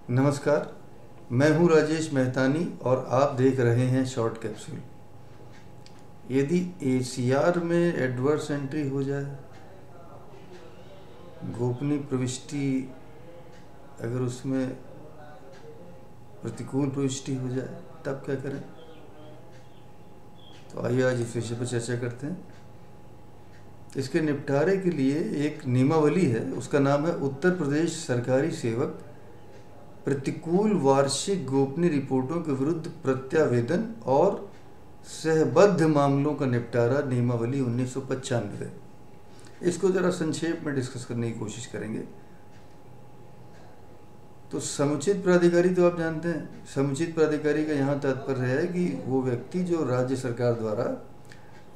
नमस्कार। मैं हूं राजेश मेहतानी और आप देख रहे हैं शॉर्ट कैप्सूल। यदि एसीआर में एडवर्स एंट्री हो जाए, गोपनीय प्रविष्टि अगर उसमें प्रतिकूल प्रविष्टि हो जाए, तब क्या करें? तो आइए आज इस विषय पर चर्चा करते हैं। इसके निपटारे के लिए एक नियमावली है, उसका नाम है उत्तर प्रदेश सरकारी सेवक प्रतिकूल वार्षिक गोपनीय रिपोर्टों के विरुद्ध प्रत्यावेदन और सहबद्ध मामलों का निपटारा नियमावली 1995। इसको ज़रा संक्षेप में डिस्कस करने की कोशिश करेंगे। तो समुचित प्राधिकारी तो आप जानते हैं। समुचित प्राधिकारी का यहाँ तात्पर्य है कि वो व्यक्ति जो राज्य सरकार द्वारा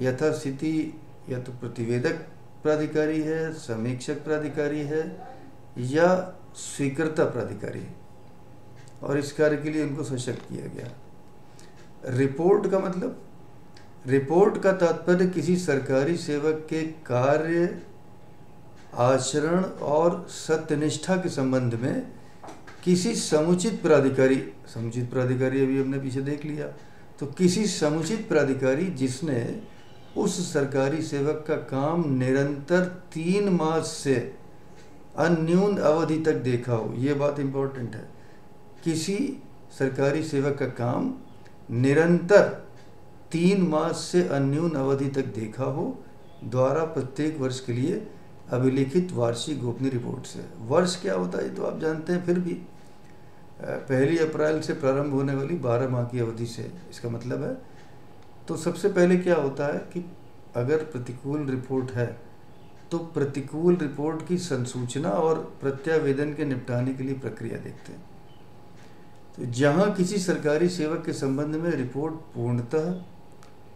यथास्थिति या तो प्रतिवेदक प्राधिकारी है, समीक्षक प्राधिकारी है या स्वीकृता प्राधिकारी है, और इस कार्य के लिए उनको सशक्त किया गया। रिपोर्ट का मतलब, रिपोर्ट का तात्पर्य किसी सरकारी सेवक के कार्य, आचरण और सत्यनिष्ठा के संबंध में किसी समुचित प्राधिकारी, समुचित प्राधिकारी अभी हमने पीछे देख लिया, तो किसी समुचित प्राधिकारी जिसने उस सरकारी सेवक का काम निरंतर 3 मास से अन्यून अवधि तक देखा हो। ये बात इम्पोर्टेंट है। किसी सरकारी सेवक का काम निरंतर 3 मास से अन्यून अवधि तक देखा हो, द्वारा प्रत्येक वर्ष के लिए अभिलिखित वार्षिक गोपनीय रिपोर्ट से। वर्ष क्या होता है तो आप जानते हैं, फिर भी 1 अप्रैल से प्रारंभ होने वाली 12 माह की अवधि से इसका मतलब है। तो सबसे पहले क्या होता है कि अगर प्रतिकूल रिपोर्ट है तो प्रतिकूल रिपोर्ट की संसूचना और प्रत्यावेदन के निपटाने के लिए प्रक्रिया देखते हैं। तो जहाँ किसी सरकारी सेवक के संबंध में रिपोर्ट पूर्णतः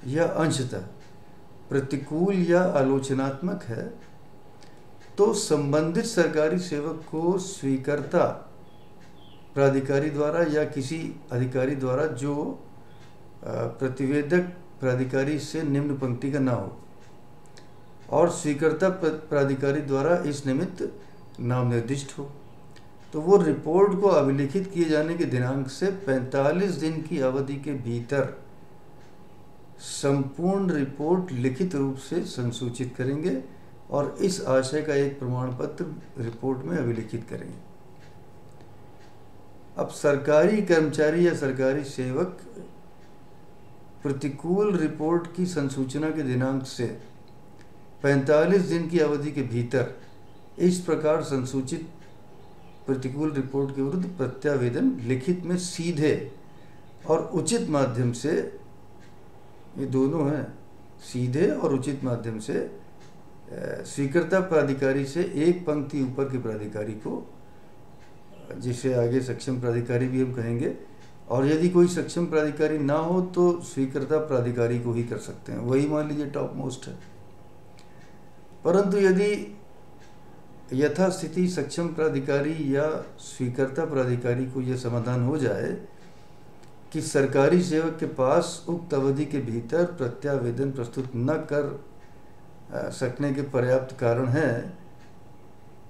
या अंशतः प्रतिकूल या आलोचनात्मक है, तो संबंधित सरकारी सेवक को स्वीकर्ता प्राधिकारी द्वारा या किसी अधिकारी द्वारा जो प्रतिवेदक प्राधिकारी से निम्न पंक्ति का ना हो और स्वीकर्ता प्राधिकारी द्वारा इस निमित्त नाम निर्दिष्ट हो, तो वो रिपोर्ट को अभिलिखित किए जाने के दिनांक से 45 दिन की अवधि के भीतर संपूर्ण रिपोर्ट लिखित रूप से संसूचित करेंगे और इस आशय का एक प्रमाण पत्र रिपोर्ट में अभिलिखित करेंगे। अब सरकारी कर्मचारी या सरकारी सेवक प्रतिकूल रिपोर्ट की संसूचना के दिनांक से 45 दिन की अवधि के भीतर इस प्रकार संसूचित प्रतिकूल रिपोर्ट के विरुद्ध प्रत्यावेदन लिखित में सीधे और उचित माध्यम से, ये दोनों हैं, सीधे और उचित माध्यम से स्वीकृता प्राधिकारी से एक पंक्ति ऊपर के प्राधिकारी को, जिसे आगे सक्षम प्राधिकारी भी हम कहेंगे, और यदि कोई सक्षम प्राधिकारी ना हो तो स्वीकृता प्राधिकारी को ही कर सकते हैं, वही मान लीजिए टॉप मोस्ट है। परंतु यदि यथास्थिति सक्षम प्राधिकारी या स्वीकर्ता प्राधिकारी को यह समाधान हो जाए कि सरकारी सेवक के पास उक्त अवधि के भीतर प्रत्यावेदन प्रस्तुत न कर सकने के पर्याप्त कारण हैं,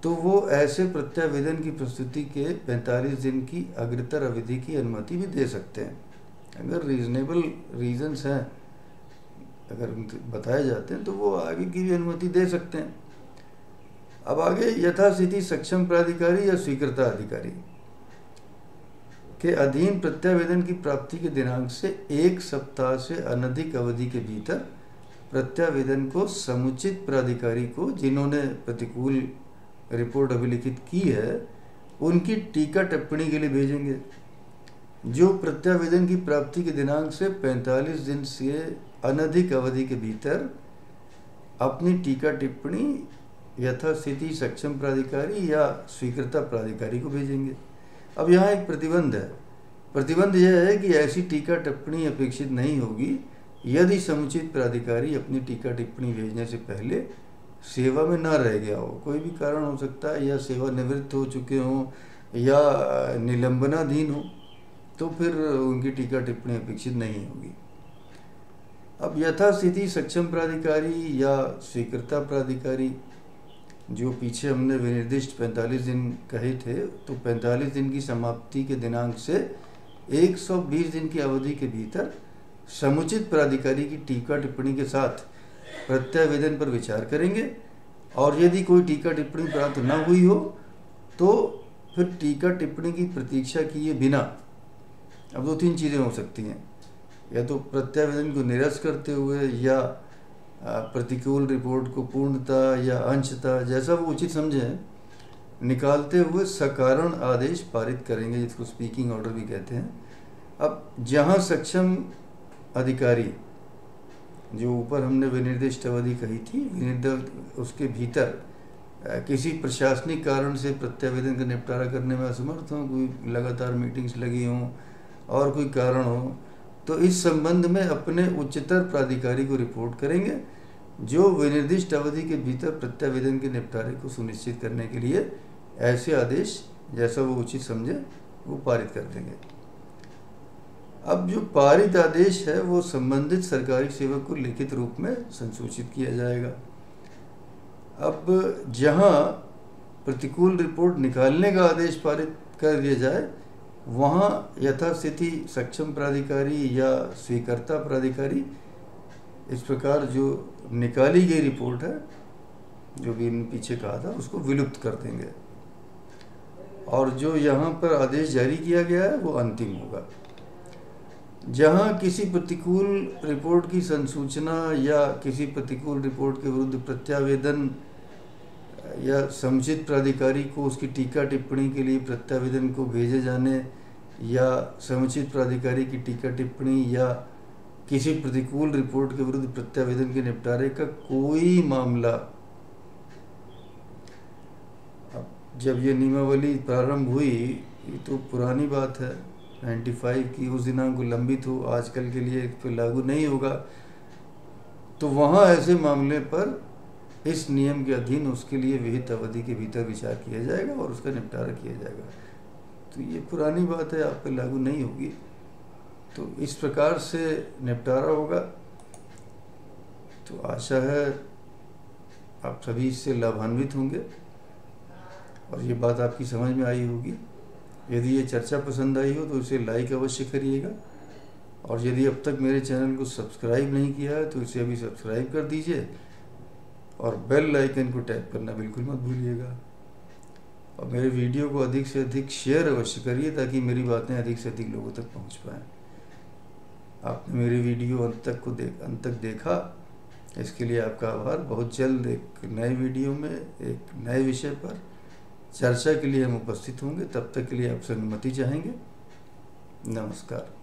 तो वो ऐसे प्रत्यावेदन की प्रस्तुति के 45 दिन की अग्रतर अवधि की अनुमति भी दे सकते हैं। अगर रीजनेबल रीजंस हैं, अगर बताए जाते हैं, तो वो आगे की भी अनुमति दे सकते हैं। अब आगे यथास्थिति सक्षम प्राधिकारी या स्वीकृता अधिकारी के अधीन प्रत्यावेदन की प्राप्ति के दिनांक से 1 सप्ताह से अनधिक अवधि के भीतर प्रत्यावेदन को समुचित प्राधिकारी को, जिन्होंने प्रतिकूल रिपोर्ट अभिलिखित की है, उनकी टीका टिप्पणी के लिए भेजेंगे, जो प्रत्यावेदन की प्राप्ति के दिनांक से 45 दिन से अनधिक अवधि के भीतर अपनी टीका टिप्पणी यथास्थिति सक्षम प्राधिकारी या स्वीकृता प्राधिकारी को भेजेंगे। अब यहाँ एक प्रतिबंध है। प्रतिबंध यह है कि ऐसी टीका टिप्पणी अपेक्षित नहीं होगी यदि समुचित प्राधिकारी अपनी टीका टिप्पणी भेजने से पहले सेवा में ना रह गया हो। कोई भी कारण हो सकता है, या सेवानिवृत्त हो चुके हों या निलंबनाधीन हो, तो फिर उनकी टीका टिप्पणी अपेक्षित नहीं होगी। अब यथास्थिति सक्षम प्राधिकारी या स्वीकृता प्राधिकारी जो पीछे हमने विनिर्दिष्ट 45 दिन कहे थे, तो 45 दिन की समाप्ति के दिनांक से 120 दिन की अवधि के भीतर समुचित प्राधिकारी की टीका टिप्पणी के साथ प्रत्यावेदन पर विचार करेंगे, और यदि कोई टीका टिप्पणी प्राप्त न हुई हो तो फिर टीका टिप्पणी की प्रतीक्षा किए बिना, अब 2-3 चीज़ें हो सकती हैं, या तो प्रत्यावेदन को निरस्त करते हुए या प्रतिकूल रिपोर्ट को पूर्णतः या अंशतः, जैसा वो उचित समझें, निकालते हुए सकारण आदेश पारित करेंगे, जिसको स्पीकिंग ऑर्डर भी कहते हैं। अब जहां सक्षम अधिकारी, जो ऊपर हमने विनिर्दिष्ट अवधि कही थी, विनिर्दिष्ट उसके भीतर किसी प्रशासनिक कारण से प्रत्यावेदन का निपटारा करने में असमर्थ हों, कोई लगातार मीटिंग्स लगी हों और कोई कारण हो, तो इस संबंध में अपने उच्चतर प्राधिकारी को रिपोर्ट करेंगे, जो विनिर्दिष्ट अवधि के भीतर प्रत्यावेदन के निपटारे को सुनिश्चित करने के लिए ऐसे आदेश, जैसा वो उचित समझे, वो पारित कर देंगे। अब जो पारित आदेश है वो संबंधित सरकारी सेवक को लिखित रूप में संसूचित किया जाएगा। अब जहां प्रतिकूल रिपोर्ट निकालने का आदेश पारित कर दिया जाए, वहाँ यथास्थिति सक्षम प्राधिकारी या स्वीकर्ता प्राधिकारी इस प्रकार जो निकाली गई रिपोर्ट है, जो भी पीछे कहा था, उसको विलुप्त कर देंगे, और जो यहाँ पर आदेश जारी किया गया है वो अंतिम होगा। जहाँ किसी प्रतिकूल रिपोर्ट की संसूचना या किसी प्रतिकूल रिपोर्ट के विरुद्ध प्रत्यावेदन या समुचित प्राधिकारी को उसकी टीका टिप्पणी के लिए प्रत्यावेदन को भेजे जाने या समुचित प्राधिकारी की टीका टिप्पणी या किसी प्रतिकूल रिपोर्ट के विरुद्ध प्रत्यावेदन के निपटारे का कोई मामला, अब जब ये नियमावली प्रारंभ हुई, ये तो पुरानी बात है, 95 की, उस दिनांक को लंबित हो, आजकल के लिए इस पर लागू नहीं होगा, तो वहाँ ऐसे मामले पर इस नियम के अधीन उसके लिए विहित अवधि के भीतर विचार किया जाएगा और उसका निपटारा किया जाएगा। तो ये पुरानी बात है, आप पे लागू नहीं होगी। तो इस प्रकार से निपटारा होगा। तो आशा है आप सभी इससे लाभान्वित होंगे और ये बात आपकी समझ में आई होगी। यदि ये चर्चा पसंद आई हो तो इसे लाइक अवश्य करिएगा, और यदि अब तक मेरे चैनल को सब्सक्राइब नहीं किया है तो इसे अभी सब्सक्राइब कर दीजिए, और बेल आइकन को टैप करना बिल्कुल मत भूलिएगा। और मेरे वीडियो को अधिक से अधिक शेयर अवश्य करिए, ताकि मेरी बातें अधिक से अधिक लोगों तक पहुंच पाएँ। आपने मेरी वीडियो अंत तक देखा, इसके लिए आपका आभार। बहुत जल्द एक नए वीडियो में एक नए विषय पर चर्चा के लिए हम उपस्थित होंगे। तब तक के लिए आपसे अनुमति चाहेंगे। नमस्कार।